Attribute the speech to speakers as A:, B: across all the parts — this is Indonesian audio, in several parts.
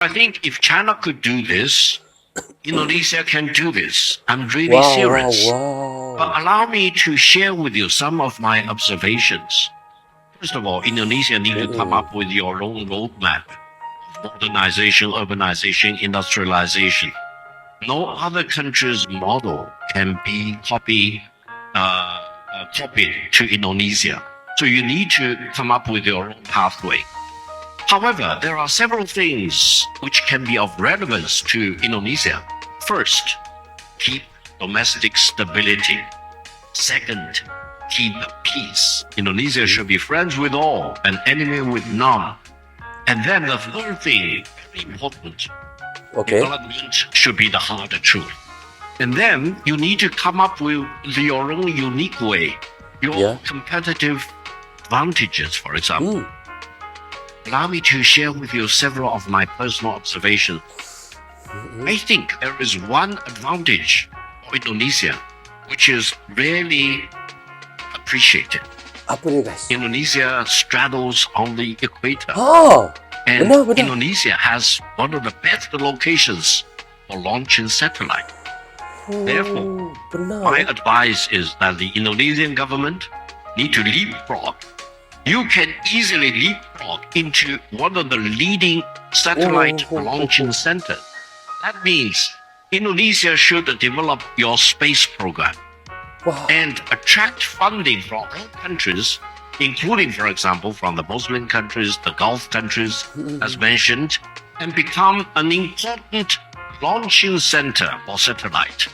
A: I think if China could do this, Indonesia can do this. I'm really serious. But allow me to share with you some of my observations. First of all, Indonesia need to come up with your own roadmap of modernization, urbanization, industrialization. No other country's model can be copied to Indonesia. So you need to come up with your own pathway. However, there are several things which can be of relevance to Indonesia. First, keep domestic stability. Second, keep peace. Indonesia should be friends with all and enemy with none. And then the third thing, very important, development should be the harder truth. And then you need to come up with your own unique way, your competitive advantages, for example. Allow me to share with you several of my personal observations. I think there is one advantage for Indonesia which is really appreciated.
B: Apa ni guys?
A: Indonesia straddles on the equator. And
B: benar.
A: Indonesia has one of the best locations for launching satellite. Therefore, my advice is that the Indonesian government need to leapfrog. You can easily leapfrog into one of the leading satellite launching centers. That means Indonesia should develop your space program and attract funding from all countries, including, for example, from the Muslim countries, the Gulf countries, as mentioned, and become an important launching center for satellite.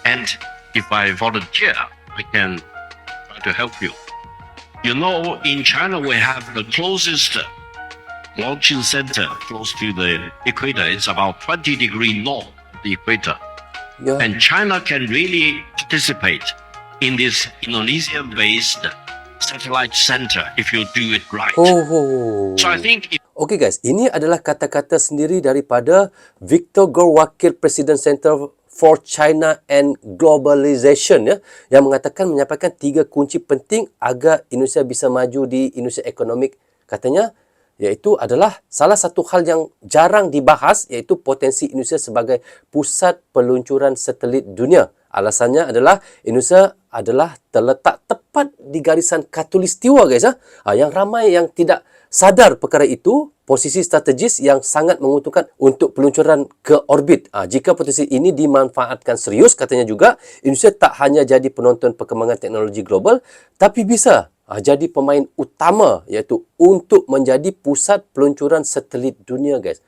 A: And if I volunteer, I can try to help you. You know, in China, we have the closest launching center close to the equator. It's about 20 degrees north of the equator. And China can really participate in this Indonesian-based satellite center if you do it right. So I think...
B: Okay guys, ini adalah kata-kata sendiri daripada Victor Gore, Wakil Presiden Center for China and Globalization, yang menyampaikan 3 kunci penting agar Indonesia bisa maju di Indonesia Economic, katanya, iaitu adalah salah satu hal yang jarang dibahas, iaitu potensi Indonesia sebagai pusat peluncuran satelit dunia. Alasannya adalah Indonesia adalah terletak tepat di garisan khatulistiwa guys, yang ramai yang tidak sadar perkara itu, posisi strategis yang sangat menguntungkan untuk peluncuran ke orbit. Jika potensi ini dimanfaatkan serius, katanya juga, Indonesia tak hanya jadi penonton perkembangan teknologi global, tapi bisa jadi pemain utama, iaitu untuk menjadi pusat peluncuran satelit dunia guys.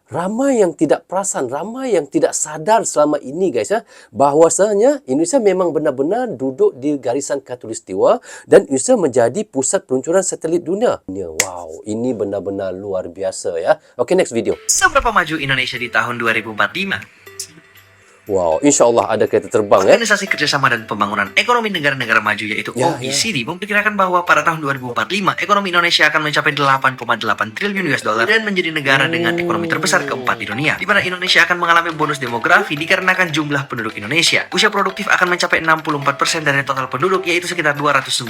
B: Ramai yang tidak perasan, ramai yang tidak sadar selama ini guys, bahawasanya Indonesia memang benar-benar duduk di garisan khatulistiwa dan Indonesia menjadi pusat peluncuran satelit dunia. Wow, ini benar-benar luar biasa ya. Okay, next video.
C: Seberapa maju Indonesia di tahun 2045?
B: Wow, insya-Allah ada kereta terbang
C: Organisasi Kerjasama dan Pembangunan Ekonomi Negara-Negara Maju yaitu OECD memperkirakan bahwa pada tahun 2045 ekonomi Indonesia akan mencapai 8,8 triliun US dollar dan menjadi negara dengan ekonomi terbesar keempat di dunia. Di mana Indonesia akan mengalami bonus demografi dikarenakan jumlah penduduk Indonesia. Usia produktif akan mencapai 64% dari total penduduk yaitu sekitar 297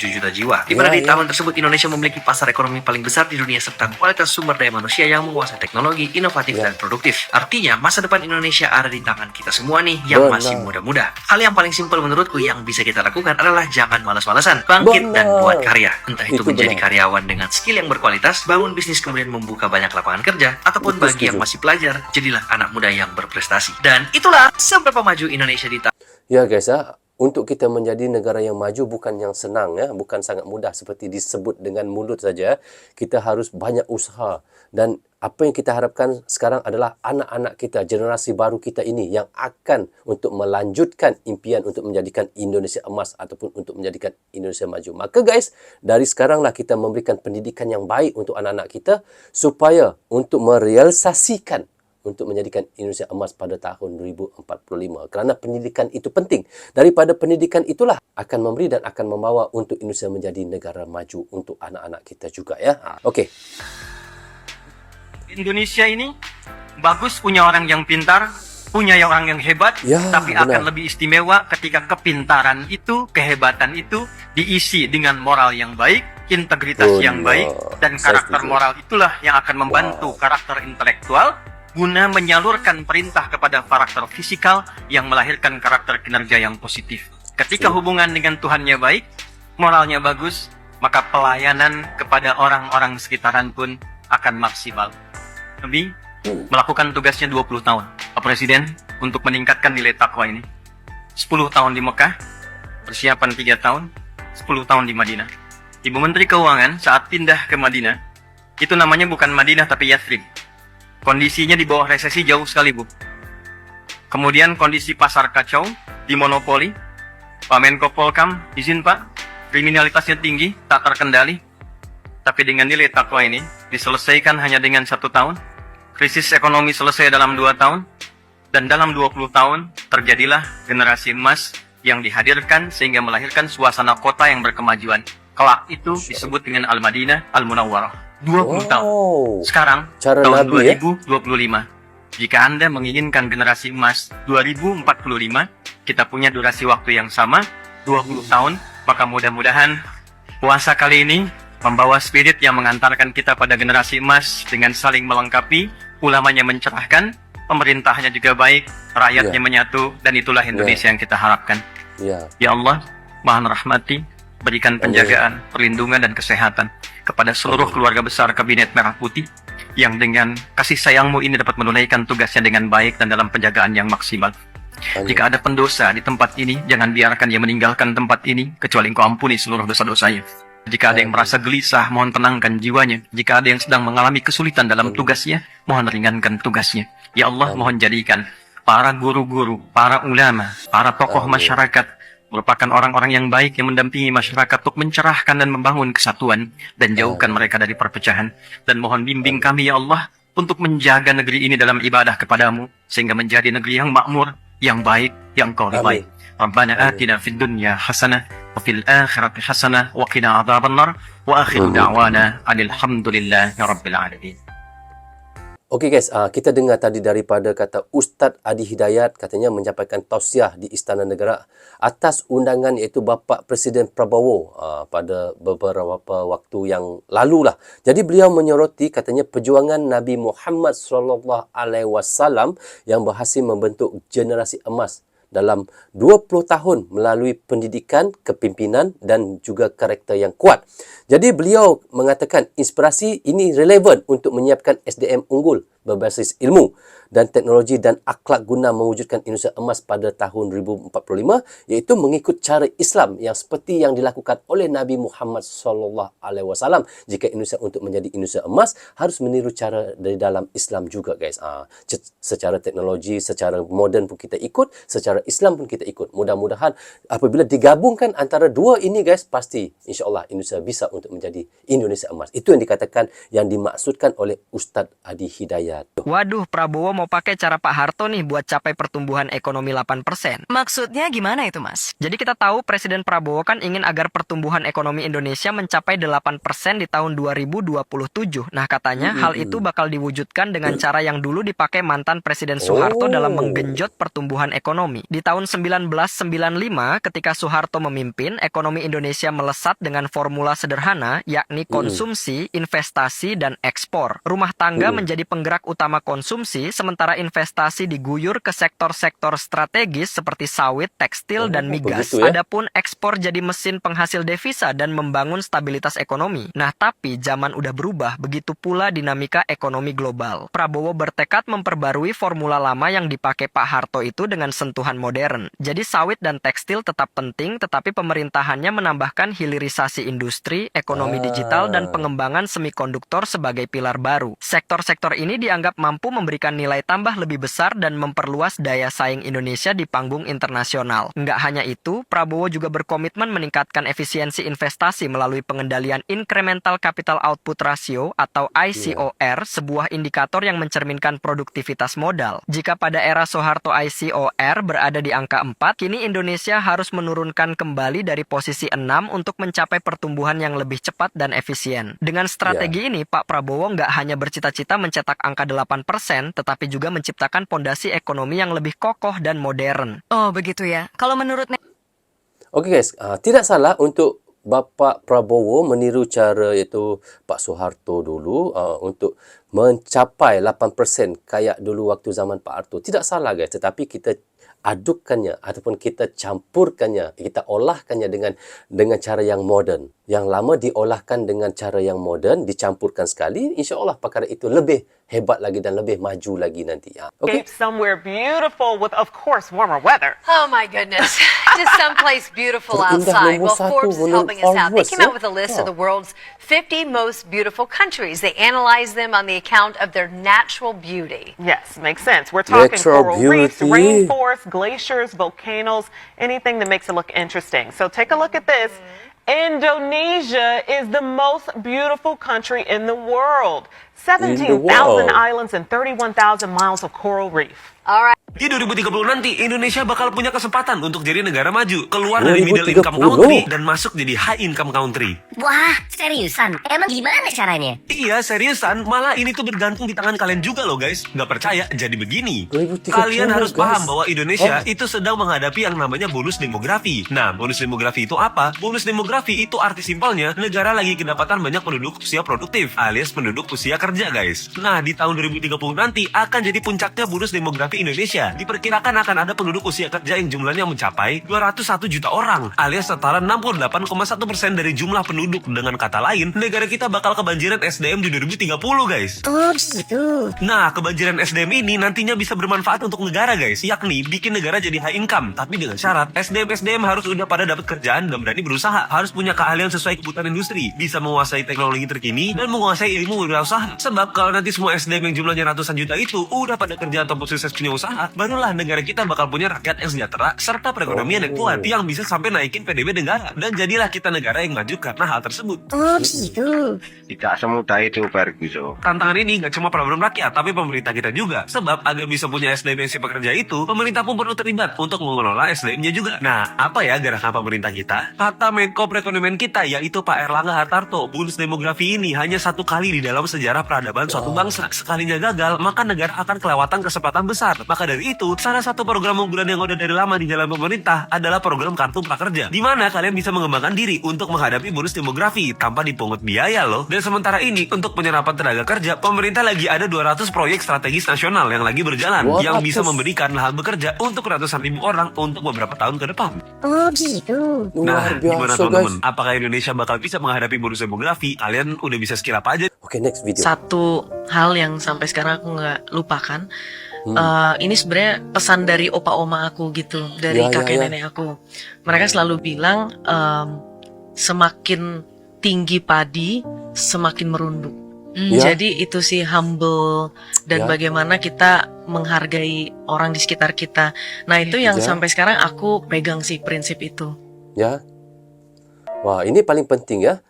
C: juta jiwa. Di mana di tahun tersebut Indonesia memiliki pasar ekonomi paling besar di dunia serta kualitas sumber daya manusia yang menguasai teknologi, inovatif dan produktif. Artinya masa depan Indonesia ada di tangan kita semua nih yang masih muda-muda. Hal yang paling simpel menurutku yang bisa kita lakukan adalah jangan malas-malasan, bangkit dan buat karya. Entah itu menjadi karyawan dengan skill yang berkualitas, bangun bisnis kemudian membuka banyak lapangan kerja, ataupun bagi yang masih pelajar, jadilah anak muda yang berprestasi. Dan itulah seberapa maju Indonesia di tahun.
B: Ya guys, untuk kita menjadi negara yang maju bukan yang senang bukan sangat mudah seperti disebut dengan mulut saja. Kita harus banyak usaha dan apa yang kita harapkan sekarang adalah anak-anak kita, generasi baru kita ini yang akan untuk melanjutkan impian untuk menjadikan Indonesia emas ataupun untuk menjadikan Indonesia maju. Maka guys, dari sekaranglah kita memberikan pendidikan yang baik untuk anak-anak kita supaya untuk merealisasikan untuk menjadikan Indonesia emas pada tahun 2045. Kerana pendidikan itu penting. Daripada pendidikan itulah akan memberi dan akan membawa untuk Indonesia menjadi negara maju untuk anak-anak kita juga ya. Okey.
D: Indonesia ini bagus punya orang yang pintar, punya orang yang hebat, tapi akan lebih istimewa ketika kepintaran itu, kehebatan itu diisi dengan moral yang baik, integritas yang baik, dan
B: Saya
D: karakter
B: setuju.
D: moral itulah yang akan membantu karakter intelektual guna menyalurkan perintah kepada karakter fisikal yang melahirkan karakter kinerja yang positif. Ketika hubungan dengan Tuhannya baik, moralnya bagus, maka pelayanan kepada orang-orang sekitaran pun akan maksimal. Nabi melakukan tugasnya 20 tahun, Pak Presiden, untuk meningkatkan nilai takwa ini. 10 tahun di Mekah, persiapan 3 tahun, 10 tahun di Madinah. Ibu Menteri Keuangan saat pindah ke Madinah, itu namanya bukan Madinah tapi Yathrib. Kondisinya di bawah resesi jauh sekali, Bu. Kemudian kondisi pasar kacau, dimonopoli. Pak Menko Polkam, izin Pak, kriminalitasnya tinggi, tak terkendali. Tapi dengan nilai takwa ini, diselesaikan hanya dengan 1 tahun. Krisis ekonomi selesai dalam 2 tahun. Dan dalam 20 tahun, terjadilah generasi emas yang dihadirkan sehingga melahirkan suasana kota yang berkemajuan. Kelak itu disebut dengan Al-Madinah Al-Munawwarah. 20 tahun. Sekarang,
B: Cara
D: tahun
B: Nabi, ya?
D: 2025. Jika Anda menginginkan generasi emas 2045, kita punya durasi waktu yang sama, 20 tahun, maka mudah-mudahan puasa kali ini membawa spirit yang mengantarkan kita pada generasi emas dengan saling melengkapi, ulamanya mencerahkan, pemerintahnya juga baik, rakyatnya menyatu, dan itulah Indonesia yang kita harapkan.
B: Ya.
D: Ya Allah, Maha Rahmati, berikan penjagaan, perlindungan, dan kesehatan kepada seluruh keluarga besar Kabinet Merah Putih yang dengan kasih sayangmu ini dapat menunaikan tugasnya dengan baik dan dalam penjagaan yang maksimal. Jika ada pendosa di tempat ini, jangan biarkan dia meninggalkan tempat ini, kecuali Engkau ampuni seluruh dosa-dosanya. Jika ada yang merasa gelisah, mohon tenangkan jiwanya. Jika ada yang sedang mengalami kesulitan dalam tugasnya, mohon ringankan tugasnya. Ya Allah, mohon jadikan para guru-guru, para ulama, para tokoh masyarakat merupakan orang-orang yang baik yang mendampingi masyarakat untuk mencerahkan dan membangun kesatuan dan jauhkan mereka dari perpecahan. Dan mohon bimbing kami ya Allah untuk menjaga negeri ini dalam ibadah kepadamu sehingga menjadi negeri yang makmur, yang baik, yang Kau ridhai. Rabbana atina fid dunya hasanah wa fil akhirati hasanah wa qina adzabannar wa akhiru da'wana alhamdulillahi rabbil alamin.
B: Okey guys, kita dengar tadi daripada kata Ustaz Adi Hidayat katanya menyampaikan tausiah di Istana Negara atas undangan iaitu Bapa Presiden Prabowo pada beberapa waktu yang lalu lah. Jadi beliau menyoroti katanya perjuangan Nabi Muhammad SAW yang berhasil membentuk generasi emas dalam 20 tahun melalui pendidikan, kepimpinan dan juga karakter yang kuat. Jadi beliau mengatakan inspirasi ini relevan untuk menyiapkan SDM unggul berbasis ilmu dan teknologi dan akhlak guna mewujudkan Indonesia emas pada tahun 2045 iaitu mengikut cara Islam yang seperti yang dilakukan oleh Nabi Muhammad SAW. Jika Indonesia untuk menjadi Indonesia emas harus meniru cara dari dalam Islam juga guys. Secara teknologi, secara moden pun kita ikut, secara Islam pun kita ikut. Mudah-mudahan apabila digabungkan antara dua ini guys, pasti insya-Allah Indonesia bisa untuk menjadi Indonesia emas. Itu yang dikatakan, yang dimaksudkan oleh Ustaz Adi Hidayat.
E: Waduh, Prabowo mau pakai cara Pak Harto nih buat capai pertumbuhan ekonomi 8%.
F: Maksudnya gimana itu, Mas?
E: Jadi kita tahu Presiden Prabowo kan ingin agar pertumbuhan ekonomi Indonesia mencapai 8% di tahun 2027. Nah, katanya hal itu bakal diwujudkan dengan cara yang dulu dipakai mantan Presiden Soeharto dalam menggenjot pertumbuhan ekonomi. Di tahun 1995, ketika Soeharto memimpin, ekonomi Indonesia melesat dengan formula sederhana, yakni konsumsi, investasi, dan ekspor. Rumah tangga menjadi penggerak utama konsumsi, sementara investasi diguyur ke sektor-sektor strategis seperti sawit, tekstil, dan migas.
B: Begitu ya?
E: Adapun ekspor jadi mesin penghasil devisa dan membangun stabilitas ekonomi. Nah, tapi zaman udah berubah, begitu pula dinamika ekonomi global. Prabowo bertekad memperbarui formula lama yang dipakai Pak Harto itu dengan sentuhan modern. Jadi sawit dan tekstil tetap penting, tetapi pemerintahannya menambahkan hilirisasi industri, ekonomi digital, dan pengembangan semikonduktor sebagai pilar baru. Sektor-sektor ini dianggap mampu memberikan nilai tambah lebih besar dan memperluas daya saing Indonesia di panggung internasional. Nggak hanya itu, Prabowo juga berkomitmen meningkatkan efisiensi investasi melalui pengendalian Incremental Capital Output Ratio atau ICOR, sebuah indikator yang mencerminkan produktivitas modal. Jika pada era Soeharto ICOR berada di angka 4, kini Indonesia harus menurunkan kembali dari posisi 6 untuk mencapai pertumbuhan yang lebih cepat dan efisien. Dengan strategi ini, Pak Prabowo nggak hanya bercita-cita mencetak angka 8%, tetapi juga menciptakan pondasi ekonomi yang lebih kokoh dan modern.
F: Oh, begitu ya. Kalau menurut
B: Okey guys, tidak salah untuk Bapak Prabowo meniru cara itu Pak Soeharto dulu untuk mencapai 8% kayak dulu waktu zaman Pak Harto. Tidak salah guys, tetapi kita adukkannya ataupun kita campurkannya, kita olahkannya dengan cara yang moden. Yang lama diolahkan dengan cara yang moden, dicampurkan sekali, insya-Allah perkara itu lebih hebat lagi dan lebih maju lagi nanti. Okay?
G: Somewhere beautiful with, of course, warmer weather.
H: Oh my goodness. Just someplace beautiful
B: Terindah
H: outside.
B: nombor
H: Well,
B: satu
H: Forbes is
B: menurut
H: helping us out. They
B: Forbes,
H: came out
B: ya?
H: with a list of the world's 50 most beautiful countries. They analyzed them on the account of their natural beauty.
G: Yes, makes sense. We're talking
B: Natural
G: coral reefs,
B: beauty.
G: rainforests, glaciers, volcanoes, anything that makes it look interesting. So take a look at this. Indonesia is the most beautiful country in the world. 17,000
B: world.
G: islands and 31,000 miles of coral reef.
H: All right.
I: Di 2030 nanti, Indonesia bakal punya kesempatan untuk jadi negara maju, keluar dari middle
B: 2030.
I: income country dan masuk jadi high income country.
J: Wah, seriusan? Emang gimana caranya?
I: Iya, seriusan. Malah ini tuh bergantung di tangan kalian juga loh guys. Nggak percaya, jadi begini.
B: 2030,
I: Kalian harus
B: guys.
I: paham bahwa Indonesia itu sedang menghadapi yang namanya bonus demografi. Nah, bonus demografi itu apa? Bonus demografi itu arti simpelnya, negara lagi kedapatan banyak penduduk usia produktif, alias penduduk usia kerja guys. Nah, di tahun 2030 nanti akan jadi puncaknya bonus demografi Indonesia. Diperkirakan akan ada penduduk usia kerja yang jumlahnya mencapai 201 juta orang, alias setara 68,1% dari jumlah penduduk. Dengan kata lain, negara kita bakal kebanjiran SDM di 2030 guys.
J: Oh gitu.
I: Nah, kebanjiran SDM ini nantinya bisa bermanfaat untuk negara guys, yakni bikin negara jadi high income, tapi dengan syarat SDM harus udah pada dapat kerjaan dan berani berusaha, harus punya keahlian sesuai kebutuhan industri, bisa menguasai teknologi terkini dan menguasai ilmu wirausaha. Sebab kalau nanti semua SDM yang jumlahnya ratusan juta itu udah pada kerja ataupun sukses punya usaha, barulah negara kita bakal punya rakyat yang sejahtera serta perekonomian yang kuat yang bisa sampai naikin PDB negara, dan jadilah kita negara yang maju karena hal tersebut.
J: Oh gitu.
K: Tidak semudah itu, Ferguson.
I: Tantangan ini nggak cuma problem rakyat, tapi pemerintah kita juga. Sebab agar bisa punya SDM yang siap bekerja itu, pemerintah pun perlu terlibat untuk mengelola SDM-nya juga. Nah, apa ya gerakan pemerintah kita? Kata Menko Perekonomian kita, yaitu Pak Erlangga Hartarto, bonus demografi ini hanya satu kali di dalam sejarah peradaban suatu bangsa. Sekalinya gagal, maka negara akan kelewatan kesempatan besar. Maka dari itu, salah satu program unggulan yang udah dari lama di jalan pemerintah adalah program Kartu Prakerja, di mana kalian bisa mengembangkan diri untuk menghadapi bonus demografi tanpa dipungut biaya loh. Dan sementara ini, untuk penyerapan tenaga kerja, pemerintah lagi ada 200 proyek strategis nasional yang lagi berjalan, yang bisa memberikan lahan bekerja untuk ratusan ribu orang untuk beberapa tahun ke depan.
J: Oh gitu.
I: Nah,
B: Luar
I: gimana
B: biasa,
I: teman-teman?
B: guys.
I: Apakah Indonesia bakal bisa menghadapi bonus demografi? Kalian udah bisa skill apa aja?
B: Oke, next video.
F: Satu hal yang sampai sekarang aku nggak lupakan. Ini sebenarnya pesan dari opa oma aku gitu, dari kakek nenek aku. Mereka selalu bilang semakin tinggi padi semakin merunduk. Jadi itu sih humble dan bagaimana kita menghargai orang di sekitar kita. Nah itu yang sampai sekarang aku pegang sih prinsip itu.
B: Ya. Wah, ini paling penting ya.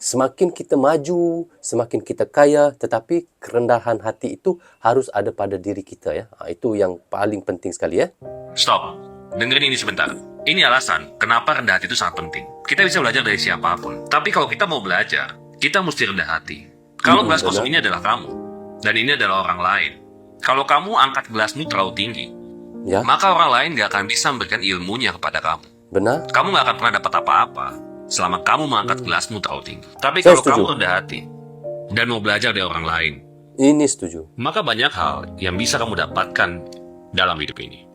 B: Semakin kita maju, semakin kita kaya, tetapi kerendahan hati itu harus ada pada diri kita ya. Itu yang paling penting sekali ya.
L: Stop. Dengerin ini sebentar. Ini alasan kenapa rendah hati itu sangat penting. Kita bisa belajar dari siapapun. Tapi kalau kita mau belajar, kita mesti rendah hati. Kalau gelas kosong ini adalah kamu, dan ini adalah orang lain. Kalau kamu angkat gelasmu terlalu tinggi, maka orang lain gak akan bisa memberikan ilmunya kepada kamu.
B: Benar?
L: Kamu gak akan pernah dapat apa-apa selama kamu mengangkat gelasmu terlalu tinggi. Tapi kalau kamu rendah hati dan mau belajar dari orang lain,
B: ini setuju.
L: maka banyak hal yang bisa kamu dapatkan dalam hidup ini.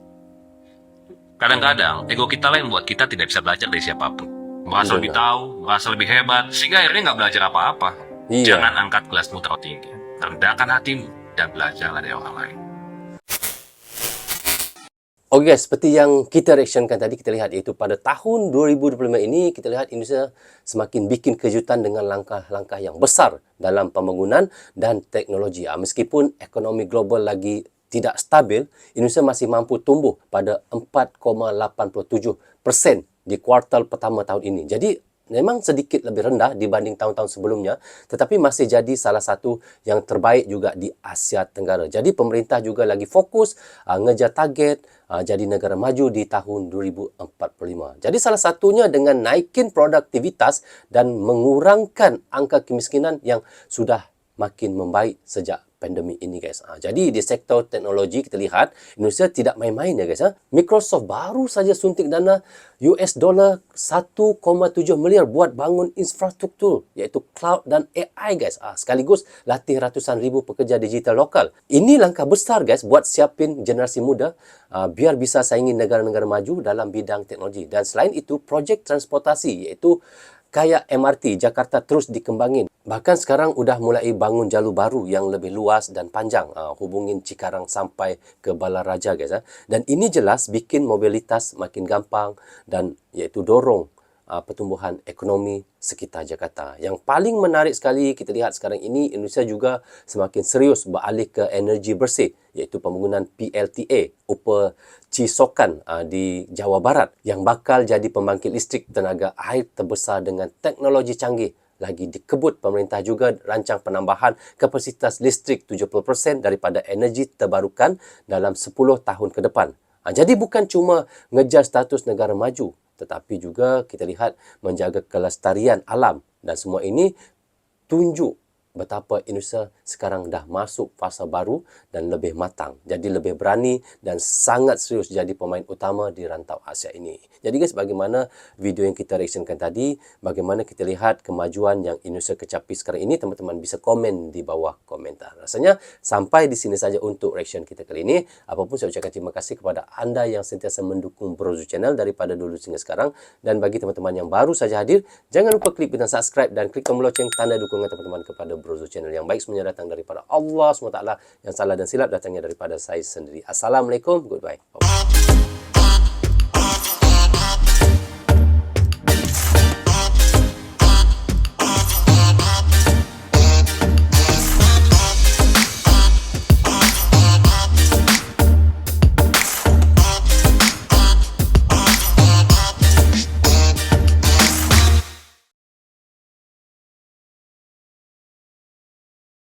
L: Kadang-kadang ego kita lah yang membuat kita tidak bisa belajar dari siapapun. Merasa lebih tahu, merasa lebih hebat, sehingga akhirnya nggak belajar apa-apa. Jangan angkat gelasmu terlalu tinggi. Rendahkan hatimu dan belajarlah dari orang lain.
B: Oke guys, seperti yang kita reactionkan tadi, kita lihat iaitu pada tahun 2025 ini, kita lihat Indonesia semakin bikin kejutan dengan langkah-langkah yang besar dalam pembangunan dan teknologi. Meskipun ekonomi global lagi tidak stabil, Indonesia masih mampu tumbuh pada 4,87% di kuartal pertama tahun ini. Jadi memang sedikit lebih rendah dibanding tahun-tahun sebelumnya, tetapi masih jadi salah satu yang terbaik juga di Asia Tenggara. Jadi pemerintah juga lagi fokus ngejar target jadi negara maju di tahun 2045. Jadi salah satunya dengan naikin produktivitas dan mengurangkan angka kemiskinan yang sudah makin membaik sejak pandemik ini guys. Jadi di sektor teknologi kita lihat Indonesia tidak main-main ya guys. Microsoft baru saja suntik dana US dollar 1,7 miliar buat bangun infrastruktur iaitu cloud dan AI guys. Sekaligus latih ratusan ribu pekerja digital lokal. Ini langkah besar guys buat siapin generasi muda biar bisa saingi negara-negara maju dalam bidang teknologi. Dan selain itu projek transportasi iaitu kayak MRT Jakarta terus dikembangin. Bahkan sekarang udah mulai bangun jalur baru yang lebih luas dan panjang hubungin Cikarang sampai ke Balaraja guys. Dan ini jelas bikin mobilitas makin gampang dan iaitu dorong pertumbuhan ekonomi sekitar Jakarta. Yang paling menarik sekali kita lihat sekarang ini Indonesia juga semakin serius beralih ke energi bersih iaitu pembangunan PLTA Upper Cisokan di Jawa Barat yang bakal jadi pembangkit listrik tenaga air terbesar dengan teknologi canggih. Lagi dikebut pemerintah juga rancang penambahan kapasitas listrik 70% daripada energi terbarukan dalam 10 tahun ke depan. Jadi bukan cuma ngejar status negara maju, tetapi juga kita lihat menjaga kelestarian alam. Dan semua ini tunjuk betapa Indonesia sekarang dah masuk fasa baru dan lebih matang. Jadi lebih berani dan sangat serius jadi pemain utama di rantau Asia ini. Jadi guys, bagaimana video yang kita reactionkan tadi, bagaimana kita lihat kemajuan yang Indonesia kecapi sekarang ini, teman-teman bisa komen di bawah komentar. Rasanya sampai di sini saja untuk reaction kita kali ini. Apapun saya ucapkan terima kasih kepada anda yang sentiasa mendukung Brozo Channel daripada dulu hingga sekarang. Dan bagi teman-teman yang baru saja hadir, jangan lupa klik butang subscribe dan klik tombol loceng tanda dukungan teman-teman kepada Brozo Channel. Yang baik semuanya datang daripada Allah SWT, yang salah dan silap datangnya daripada saya sendiri. Assalamualaikum, goodbye.